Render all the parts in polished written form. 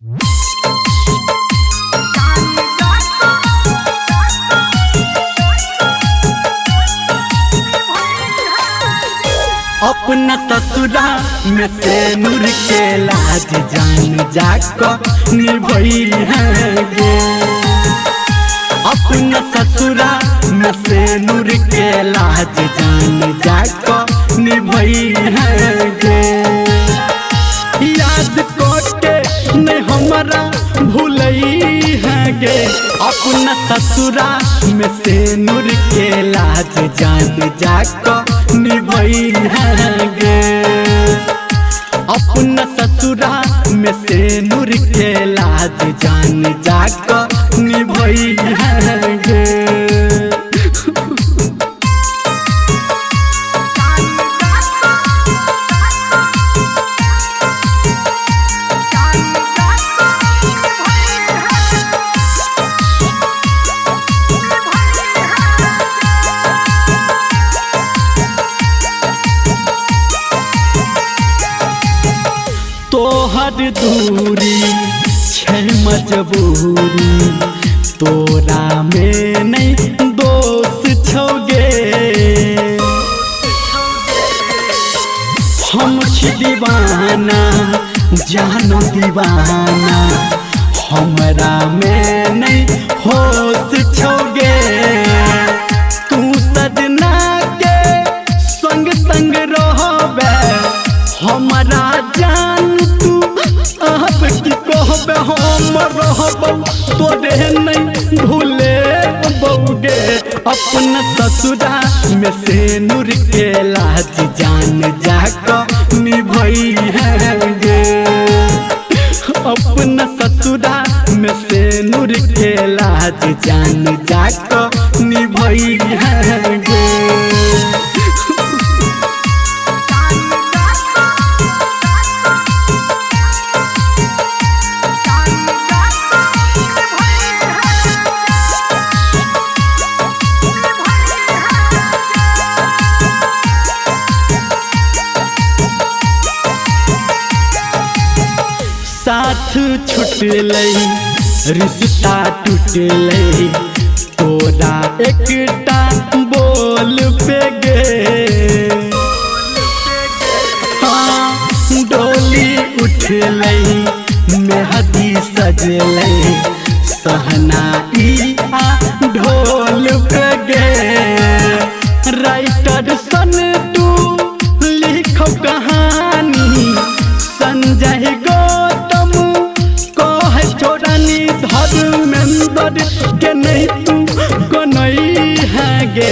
अपना ससुरा में से नूर के लाज जान जाको निभई है गे। अपना ससुरा में से नूर के लाज जान जाको निभई है गे। याद कोटे ने हमारा भूलई है गे। अपना ससुरा में से नूर के लाज जान जाको निभई है गे। अपना ससुरा में से नूर के लाज जान जाको निभई है गे। तोहर दूरी छै मजबूरी, तोरा में नहीं दोष छोगे। हम छी दीवाना जानो दीवाना, हमरा में नहीं होश छोगे। तू सजना के संग संग रहबे, हमारा जान हम रहबौ तोरे नहीं भूले बौगे। अपना ससुरा में से नूर के लाज जान जाको निभई है गे। अपना ससुरा में से नूर के लाज जान जाको निभई है गे। साथ छुटलै रिश्ता टूटलै, तोरा एकटा बोल पे गे। हाँ डोली उठलै मेहदी सजलै, सहनाई आ ढोल पे गे। राइटर सन तू लिखो कहानी, संजय धर्मेंद्र के नहीं तू गनई है गे।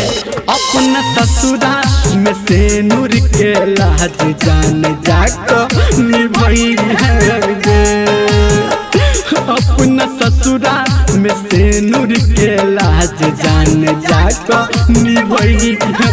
अपना ससुरा में से नूर के लाज जान जाको निभई है गे। अपना ससुरा में से नूर के लाज जान जाको निभई है।